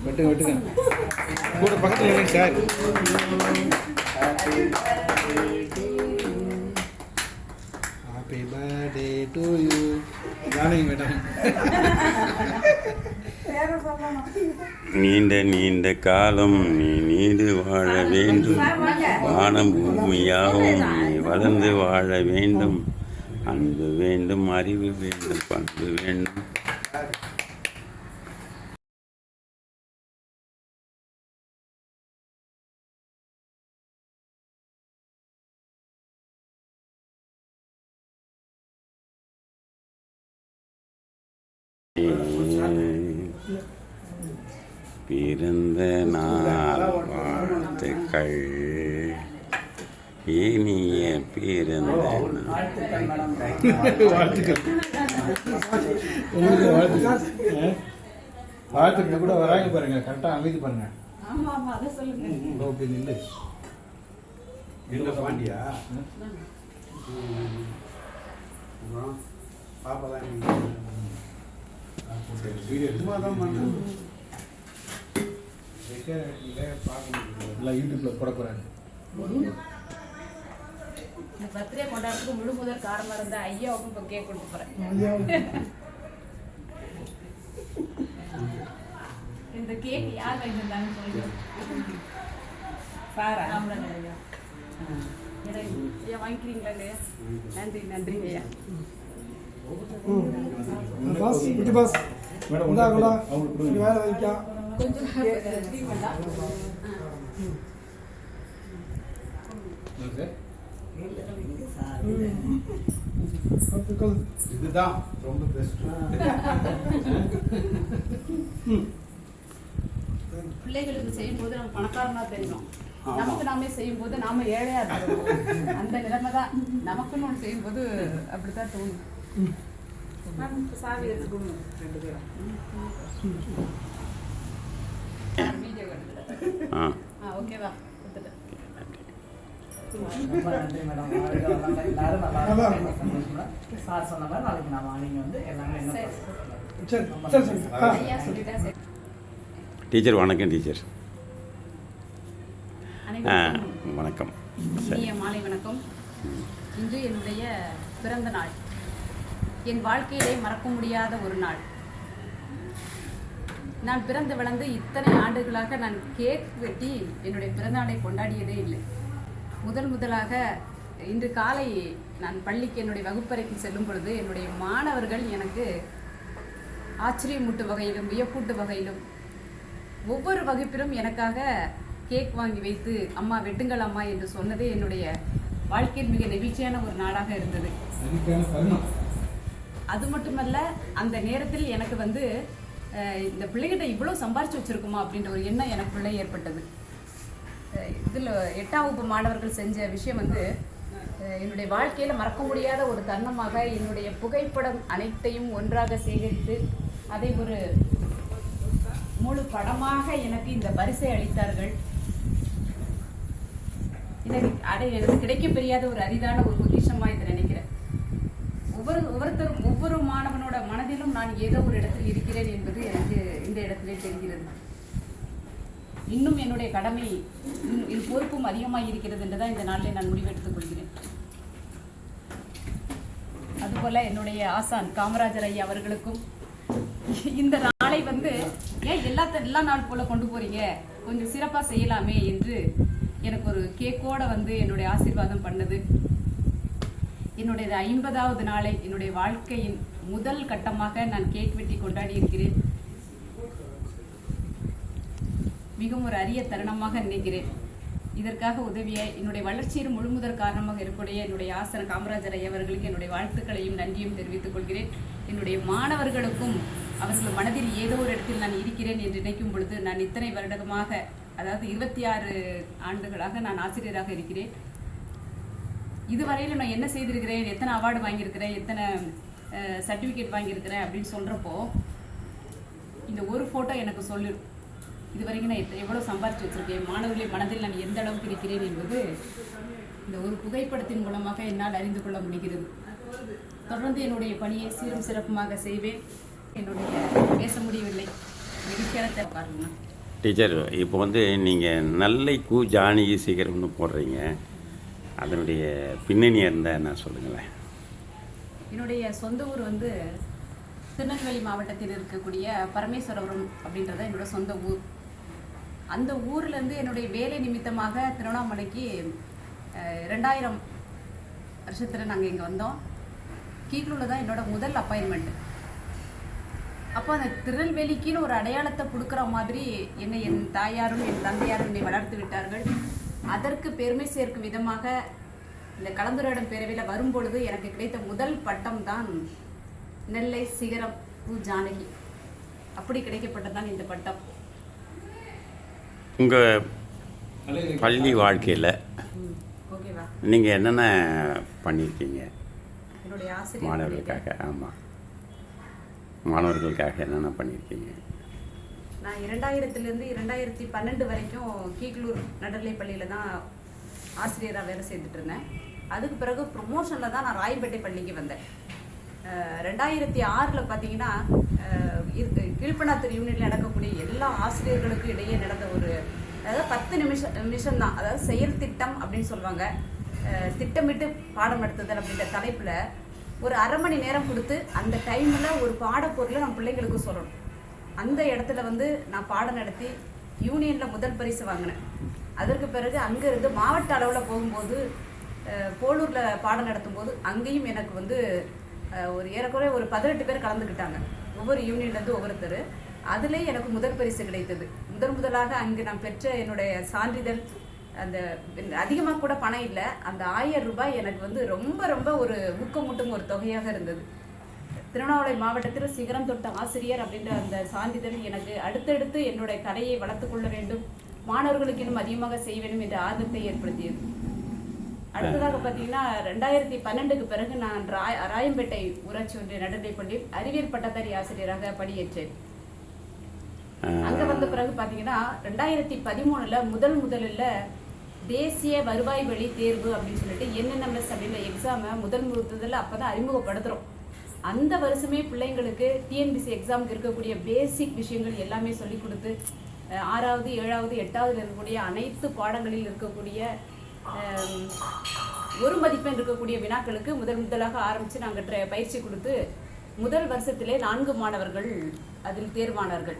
வெட்டுங்க வெட்டுங்க கூட பக்கத்தில் இல்லைங்க sir. Happy birthday to you. Janaki madam. நீண்ட நீண்ட காலம் நீ நீடு வாழ வேண்டும், வானம் பூமியாகவும் நீ வளர்ந்து வாழ வேண்டும், அன்பு வேண்டும், அறிவு வேண்டும், பண்பு வேண்டும். பிறந்த நாள் வாழ்த்துக்கள், இனிய பிறந்த வாழ்த்துக்கள். உங்களுக்கு வாழ்த்துக்கள். வாழ்த்துக்கள் கூட வராங்க பாருங்க. கரெக்டாக அமைதி பாருங்க. ஓகே நில்லு. எங்க பாண்டியா பாப்பா தான் வீடியோ சும்மா தான் பண்ண யூடியூப்ல போட போறாங்க. இந்த பர்த்டே கொண்டாடுறதுக்கு முழு முதல் காரணமா இருந்த ஐயாவுக்கும் இப்போ கேக் கொடுத்து போறேன். இந்த கேக் யார் வாங்கியிருந்தாங்கன்னு சொல்லுங்க. சாரா ஐயா ஐயா வாங்கிக்கிறீங்களா இல்லையா? நன்றி நன்றிங்க ஐயா. இதுதான் ரொம்ப பெஸ்ட். பிள்ளைகளுக்கு செய்யும் போது நம்ம பணக்காரனா தெரியும், நமக்கு நாமே செய்யும் போது நாம ஏழையா இருக்கோம். அந்த நிலைமை தான் நமக்குன்னு ஒன்று செய்யும் போது அப்படித்தான் தோணும். சாவி எடுத்துக்கணும் ரெண்டு பேரும். வீடியோ ஓகேவா? ரொம்ப நன்றி மேடம். எல்லாரும் நல்லா சந்தோஷமா சார் சொன்ன மாதிரி நாளைக்கு நான் வாங்கிங்க வந்து எல்லாமே டீச்சர். வணக்கம் டீச்சர். வணக்கம். மாலை வணக்கம். இன்று என்னுடைய பிறந்த நாள். என் வாழ்க்கையிலே மறக்க முடியாத ஒரு நாள். நான் பிறந்து வளர்ந்து இத்தனை ஆண்டுகளாக நான் கேக் வெட்டி என்னுடைய பிறந்தநாளை கொண்டாடியதே இல்லை. முதலாக இன்று காலை நான் பள்ளிக்கு என்னுடைய வகுப்பறைக்கு செல்லும் பொழுது என்னுடைய மாணவர்கள் எனக்கு ஆச்சரியமூட்டு வகையிலும் வியப்பூட்டு வகையிலும் ஒவ்வொரு வகுப்பிலும் எனக்காக கேக் வாங்கி வைத்து அம்மா வெட்டுங்கள் அம்மா என்று சொன்னதே என்னுடைய வாழ்க்கையில் மிக நெகிழ்ச்சியான ஒரு நாளாக இருந்தது. அது மட்டுமல்ல, அந்த நேரத்தில் எனக்கு வந்து இந்த பிள்ளைகிட்ட இவ்வளோ சம்பாரிச்சு வச்சிருக்குமா அப்படின்ற ஒரு எண்ணம் எனக்குள்ளே ஏற்பட்டது. இதில் 8ஆம் வகுப்பு மாணவர்கள் செஞ்ச விஷயம் வந்து என்னுடைய வாழ்க்கையில் மறக்க முடியாத ஒரு தருணமாக என்னுடைய புகைப்படம் அனைத்தையும் ஒன்றாக சேகரித்து அதை ஒரு முழு படமாக எனக்கு இந்த பரிசை அளித்தார்கள். எனக்கு கிடைக்க பெரியாத ஒரு அரிதான ஒரு பொக்கிஷமாக இதை நினைக்கிறேன். ஒவ்வொருத்தரும் ஒவ்வொரு மாணவனோட மனதிலும் நான் ஏதோ ஒரு இடத்தில் இருக்கிறேன் என்பது எனக்கு இந்த இடத்திலே தெரிகிறது. இன்னும் என்னுடைய கடமை என் பொறுப்பும் அதிகமாக இருக்கிறது என்றுதான் இந்த நாளில் நான் முடிவெடுத்துக் கொள்கிறேன். அதுபோல என்னுடைய ஆசான் காமராஜர் ஐயா அவர்களுக்கும் இந்த நாளை வந்து ஏன் எல்லா நாள் போல கொண்டு போறீங்க, கொஞ்சம் சிறப்பாக செய்யலாமே என்று எனக்கு ஒரு கேக்கோட வந்து என்னுடைய ஆசீர்வாதம் பண்ணது. என்னுடைய 50வது நாளை என்னுடைய வாழ்க்கையின் முதல் கட்டமாக நான் கேக் வெட்டி கொண்டாடி இருக்கிறேன். மிகவும் ஒரு அரிய தருணமாக நினைக்கிறேன். இதற்காக உதவிய என்னுடைய வளர்ச்சியின் முழுமுதற் காரணமாக இருக்கக்கூடிய என்னுடைய ஆசன காமராஜர் ஐயா அவர்களுக்கு என்னுடைய வாழ்த்துக்களையும் நன்றியும் தெரிவித்துக் கொள்கிறேன். என்னுடைய மாணவர்களுக்கும் அவர்கள் மனதில் ஏதோ ஒரு இடத்தில் நான் இருக்கிறேன் என்று நினைக்கும் பொழுது, நான் இத்தனை வருடமாக, அதாவது 26 ஆண்டுகளாக நான் ஆசிரியராக இருக்கிறேன். இதுவரையில் நான் என்ன செய்திருக்கிறேன், எத்தனை அவார்டு வாங்கியிருக்கிறேன், எத்தனை சர்டிஃபிகேட் வாங்கியிருக்கிறேன் அப்படின்னு சொல்கிறப்போ இந்த ஒரு ஃபோட்டோ எனக்கு சொல்லிடும் இது வரைக்கும் நான் எவ்வளோ சம்பாதிச்சு வச்சுருக்கேன், மாணவர்களின் மனதில் நான் எந்த அளவுக்கு இருக்கிறேன் என்பது இந்த ஒரு புகைப்படத்தின் மூலமாக என்னால் அறிந்து கொள்ள முடிகிறது. தொடர்ந்து என்னுடைய பணியை சீரும் சிறப்புமாக செய்வேன். என்னுடைய பேச முடியவில்லை, மகிழ்ச்சியான பாருங்க. டீச்சர், இப்போ வந்து நீங்கள் நல்லை கூ ஜானகி சீக்கிரம்னு போடுறீங்க, அதனுடைய பின்னணி இருந்தால் என்ன சொல்லுங்களேன். என்னுடைய சொந்த ஊர் வந்து திருநெல்வேலி மாவட்டத்தில் இருக்கக்கூடிய பரமேஸ்வரபுரம் அப்படின்றத என்னோட சொந்த ஊர். அந்த ஊர்லேருந்து என்னுடைய வேலை நிமித்தமாக திருவண்ணாமலைக்கு 2000 வருஷத்தில் நாங்கள் இங்கே வந்தோம். கீழூரில் தான் என்னோட முதல் அப்பாயின்மெண்ட். அப்போ அந்த திருநெல்வேலிக்குன்னு ஒரு அடையாளத்தை கொடுக்குற மாதிரி என்னை என் தாயாரும் என் தந்தையாரும் என்னை வளர்த்து விட்டார்கள். அதற்கு பெருமை சேர்க்கும் விதமாக இந்த கலந்துரையாடும் பேரவையில் வரும்பொழுது எனக்கு கிடைத்த முதல் பட்டம் தான் நெல்லை சிகரம் பூ ஜானகி. அப்படி கிடைக்கப்பட்டதான் இந்த பட்டம். உங்கள் பள்ளி வாழ்க்கையில் ஓகேவா, நீங்கள் என்னென்ன பண்ணியிருக்கீங்க என்னுடைய ஆசிரியர் மாணவர்களுக்காக? ஆமாம், மாணவர்களுக்காக என்னென்ன பண்ணியிருக்கீங்க? நான் 2000லேருந்து 2012 வரைக்கும் கீழூர் நடுநிலைப் பள்ளியில் தான் ஆசிரியராக வேலை செய்துட்டு இருந்தேன். அதுக்கு பிறகு ப்ரொமோஷனில் தான் நான் ராயப்பேட்டை பள்ளிக்கு வந்தேன். 2006 பார்த்தீங்கன்னா கீழ்பண்ணாத்தூர் யூனிட்டில் நடக்கக்கூடிய எல்லா ஆசிரியர்களுக்கும் இடையே நடந்த ஒரு, அதாவது 10 நிமிஷம் தான், அதாவது செயல் திட்டம் அப்படின்னு சொல்லுவாங்க, திட்டமிட்டு பாடம் நடத்துதல் அப்படின்ற தலைப்பில் ஒரு அரை மணி நேரம் கொடுத்து அந்த டைமில் ஒரு பாடப்பொருளை நம்ம பிள்ளைங்களுக்கு சொல்லணும். அந்த இடத்துல வந்து நான் பாடம் நடத்தி யூனியனில் முதல் பரிசு வாங்கினேன். அதற்கு பிறகு அங்கேருந்து மாவட்ட அளவில் போகும்போது போலூரில் பாடம் நடத்தும் போது அங்கேயும் எனக்கு வந்து ஒரு ஏறக்குறைய ஒரு 18 பேர் கலந்துக்கிட்டாங்க, ஒவ்வொரு யூனியன்லேருந்து ஒவ்வொருத்தர். அதிலே எனக்கு முதல் பரிசு கிடைத்தது. முதலாக அங்கு நான் பெற்ற என்னுடைய சான்றிதழ், அந்த அதிகமாக கூட பணம் இல்லை, அந்த 1000 ரூபாய் எனக்கு வந்து ரொம்ப ரொம்ப ஒரு ஊக்கமூட்டும் ஒரு தொகையாக இருந்தது. திருவண்ணாமலை மாவட்டத்தில் சிகரம் தொட்ட ஆசிரியர் அப்படின்ற அந்த சான்றிதழ் எனக்கு அடுத்தடுத்து என்னுடைய கலையை வளர்த்து கொள்ள வேண்டும், மாணவர்களுக்கு இன்னும் அதிகமாக செய்ய வேண்டும் என்ற ஆர்வத்தை ஏற்படுத்தியது. அடுத்ததாக பார்த்தீங்கன்னா 2012க்கு பிறகு நான் ராயம்பேட்டை ஊராட்சி ஒன்றிய நடுநிலைப் பள்ளியில் அறிவியல் பட்டதாரி ஆசிரியராக பணியேற்றேன். அங்க வந்த பிறகு பார்த்தீங்கன்னா 2013 முதலில் தேசிய வருவாய் வழி தேர்வு அப்படின்னு சொல்லிட்டு NNMS அப்படின்ற எக்ஸாமை முதல்ல அப்பதான் அறிமுகப்படுத்துறோம். அந்த வருஷமே பிள்ளைங்களுக்கு TNPSC எக்ஸாமுக்கு இருக்கக்கூடிய பேசிக் விஷயங்கள் எல்லாமே சொல்லி கொடுத்து 6வது 7வது 8வதுல இருக்கக்கூடிய அனைத்து பாடங்களில் இருக்கக்கூடிய ஒரு மதிப்பெண் இருக்கக்கூடிய வினாக்களுக்கு முதலாக ஆரம்பித்து நாங்கள் பயிற்சி கொடுத்து முதல் வருஷத்திலே 4 மாணவர்கள் அதில் தேர்வானார்கள்.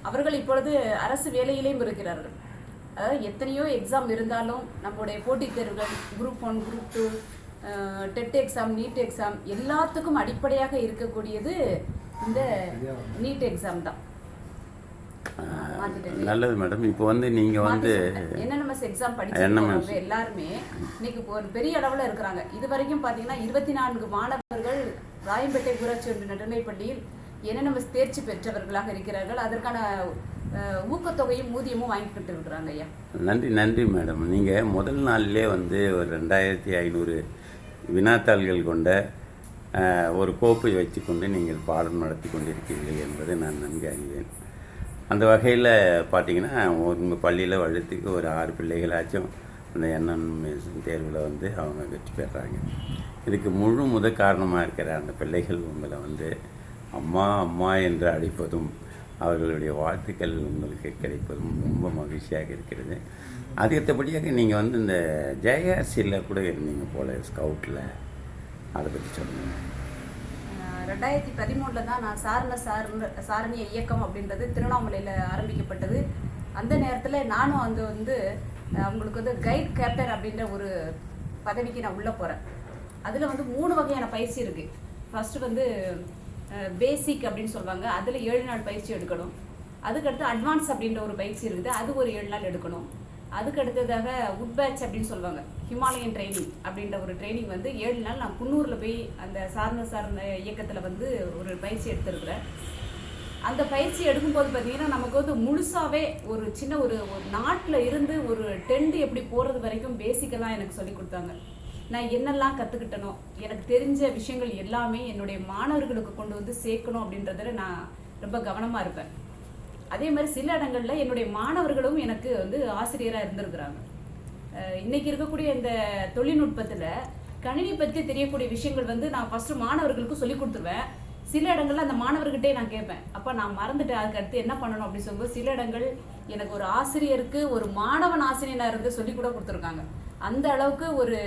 அவர்கள் இப்பொழுது அரசு வேலையிலேயும் இருக்கிறார்கள். அதாவது எத்தனையோ எக்ஸாம் இருந்தாலும் நம்மளுடைய போட்டித் தேர்வுகள் group 1 group 2 TET exam NEET exam எல்லாத்துக்கும் அடிப்படையாக இருக்கக்கூடியது இந்த நீட் எக்ஸாம் தான். நல்லது மேடம். இப்போ வந்து நீங்கள் வந்து NNMS எக்ஸாம் படிச்சவங்க எல்லாருமே இன்னைக்கு ஒரு பெரிய அளவில் இருக்கிறாங்க. இது வரைக்கும் பார்த்தீங்கன்னா 24 மாணவர்கள் ராயம்பேட்டை ஊராட்சி ஒன்றிய நடுநிலைப் பள்ளியில் NNMS தேர்ச்சி பெற்றவர்களாக இருக்கிறார்கள். அதற்கான ஊக்கத்தொகையும் ஊதியமும் வாங்கிக்கிட்டு இருக்கிறாங்க. ஐயா நன்றி மேடம். நீங்கள் முதல் நாள்லேயே வந்து ஒரு 2500 வினாத்தாள்கள் கொண்ட ஒரு கோப்பை வைத்துக்கொண்டு நீங்கள் பாடம் நடத்தி கொண்டிருக்கிறீர்கள் என்பதை நான் நன்கு அறிவேன். அந்த வகையில் பார்த்தீங்கன்னா உங்கள் பள்ளியில் வருடத்துக்கு ஒரு 6 பிள்ளைகளாச்சும் அந்த NNMS தேர்வில் வந்து அவங்க வெற்றி பெறாங்க. இதுக்கு முழு காரணமாக இருக்கிற அந்த பிள்ளைகள் உங்களை வந்து அம்மா அம்மா என்று அழைப்பதும் அவர்களுடைய வாழ்த்துக்கள் உங்களுக்கு கிடைப்பதும் ரொம்ப மகிழ்ச்சியாக இருக்கிறது. அதுக்கத்தபடியாக நீங்கள் வந்து இந்த JRCயில் கூட இருந்தீங்க போல, ஸ்கவுட்டில், அதை பற்றி சொல்லுங்கள். 2013 தான் நான் சாரணிய இயக்கம் அப்படின்றது திருவண்ணாமலையில் ஆரம்பிக்கப்பட்டது. அந்த நேரத்தில் நானும் அங்கே வந்து அவங்களுக்கு வந்து கைட் கேப்டன் அப்படின்ற ஒரு பதவிக்கு நான் உள்ளே போகிறேன். அதில் வந்து 3 வகையான பயிற்சி இருக்குது. ஃபர்ஸ்ட் வந்து பேசிக் அப்படின்னு சொல்லுவாங்க, அதில் 7 நாள் பயிற்சி எடுக்கணும். அதுக்கடுத்து அட்வான்ஸ் அப்படின்ற ஒரு பயிற்சி இருக்குது, அது ஒரு 7 நாள் எடுக்கணும். அதுக்கு அடுத்ததாக உட் பேட்ச் அப்படின்னு சொல்லுவாங்க, ஹிமாலயன் ட்ரைனிங் அப்படின்ற ஒரு ட்ரைனிங் வந்து 7 நாள் நான் குன்னூரில் போய் அந்த சார்ந்த இயக்கத்தில் வந்து ஒரு பயிற்சி எடுத்துருக்குறேன். அந்த பயிற்சி எடுக்கும்போது பார்த்தீங்கன்னா நமக்கு வந்து முழுசாகவே ஒரு சின்ன ஒரு நாட்டில் இருந்து ஒரு டென்ட் எப்படி போகிறது வரைக்கும் பேசிக்கெல்லாம் எனக்கு சொல்லி கொடுத்தாங்க. நான் என்னெல்லாம் கற்றுக்கிட்டனோ எனக்கு தெரிஞ்ச விஷயங்கள் எல்லாமே என்னுடைய மாணவர்களுக்கு கொண்டு வந்து சேர்க்கணும் அப்படின்றதுல நான் ரொம்ப கவனமாக இருப்பேன். அதே மாதிரி சில இடங்களில் என்னுடைய மாணவர்களும் எனக்கு வந்து ஆசிரியராக இருந்திருக்கிறாங்க. இன்னைக்கு இருக்கக்கூடிய இந்த தொழில்நுட்பத்தில் கணினி பற்றி தெரியக்கூடிய விஷயங்கள் வந்து நான் ஃபஸ்ட்டு மாணவர்களுக்கு சொல்லி கொடுத்துருவேன். சில இடங்கள்ல அந்த மாணவர்கிட்டே நான் கேட்பேன், அப்போ நான் மறந்துட்டேன், அதுக்கு அடுத்து என்ன பண்ணணும் அப்படின்னு சொல்லும்போது சில இடங்கள் எனக்கு ஒரு ஆசிரியருக்கு ஒரு மாணவன் ஆசிரியனாக இருந்து சொல்லி கூட கொடுத்துருக்காங்க. அந்த அளவுக்கு ஒரு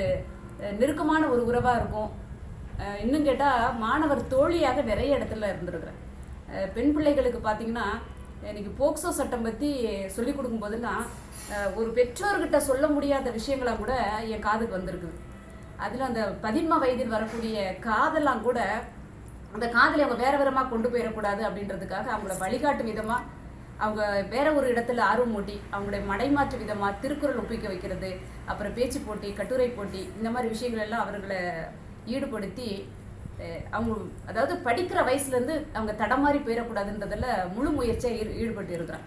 நெருக்கமான ஒரு உறவாக இருக்கும். இன்னும் கேட்டால் மாணவர் தோழியாக நிறைய இடத்துல இருந்துருக்குறேன். பெண் பிள்ளைகளுக்கு பார்த்தீங்கன்னா எனக்கு போக்சோ சட்டம் பற்றி சொல்லி கொடுக்கும்போதுலாம் ஒரு பெற்றோர்கிட்ட சொல்ல முடியாத விஷயங்களா கூட என் காதுக்கு வந்திருக்குது. அதில் அந்த 13 வயதில் வரக்கூடிய காதெல்லாம் கூட அந்த காதலை அவங்க வேற விதமாக கொண்டு போயிடக்கூடாது அப்படின்றதுக்காக அவங்கள வழிகாட்டு விதமாக அவங்க வேற ஒரு இடத்துல ஆர்வம் மூட்டி அவங்களுடைய மடைமாற்று விதமாக திருக்குறள் ஒப்பிக்க வைக்கிறது, அப்புறம் பேச்சு போட்டி, கட்டுரை போட்டி, இந்த மாதிரி விஷயங்கள் எல்லாம் அவர்களை ஈடுபடுத்தி அவங்க அதாவது படிக்கிற வயசுலேருந்து அவங்க தடமாறி போயிடக்கூடாதுன்றதில் முழு முயற்சியாக ஈடுபட்டு இருக்கிறேன்.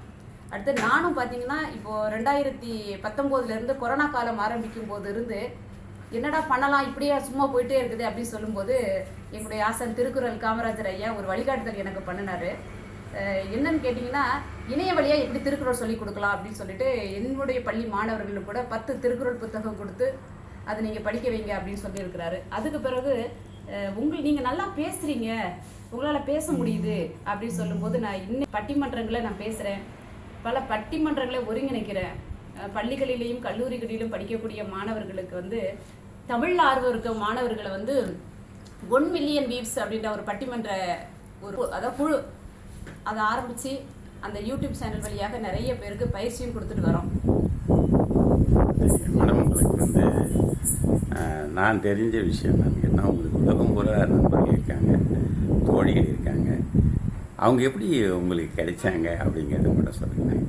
அடுத்து நானும் பார்த்தீங்கன்னா இப்போது 2019 கொரோனா காலம் ஆரம்பிக்கும் போது இருந்து என்னடா பண்ணலாம், இப்படியே சும்மா போயிட்டே இருக்குது அப்படின்னு சொல்லும்போது எங்களுடைய ஆசான் திருக்குறள் காமராஜர் ஐயா ஒரு வழிகாட்டுதல் எனக்கு பண்ணினார். என்னன்னு கேட்டிங்கன்னா, இணைய வழியாக எப்படி திருக்குறள் சொல்லிக் கொடுக்கலாம் அப்படின்னு சொல்லிட்டு என்னுடைய பள்ளி மாணவர்களுக்கு கூட 10 திருக்குறள் புத்தகம் கொடுத்து அதை நீங்கள் படிக்க வைங்க அப்படின்னு சொல்லியிருக்கிறாரு. அதுக்கு பிறகு நீங்கள் நல்லா பேசுகிறீங்க, உங்களால் பேச முடியுது அப்படின்னு சொல்லும்போது நான் இன்னும் பட்டிமன்றங்களை நான் பேசுகிறேன், பல பட்டிமன்றங்களை ஒருங்கிணைக்கிறேன். பள்ளிகளிலேயும் கல்லூரிகளிலும் படிக்கக்கூடிய மாணவர்களுக்கு வந்து தமிழில் ஆர்வம் இருக்க மாணவர்களை வந்து 1 மில்லியன் வியூஸ் அப்படின்ற ஒரு பட்டிமன்ற அதாவது குழு அதை ஆரம்பித்து அந்த யூடியூப் சேனல் வழியாக நிறைய பேருக்கு பயிற்சியும் கொடுத்துட்டு வரோம். மேடம், உங்களுக்கு வந்து நான் தெரிஞ்ச விஷயம் என்னன்னு கேட்டால், உங்களுக்கு உலகம் பூரா நண்பர்கள் இருக்காங்க, தோழிகள் இருக்காங்க, அவங்க எப்படி உங்களுக்கு கிடைச்சாங்க அப்படிங்கிறத கூட சொல்லுங்கள்.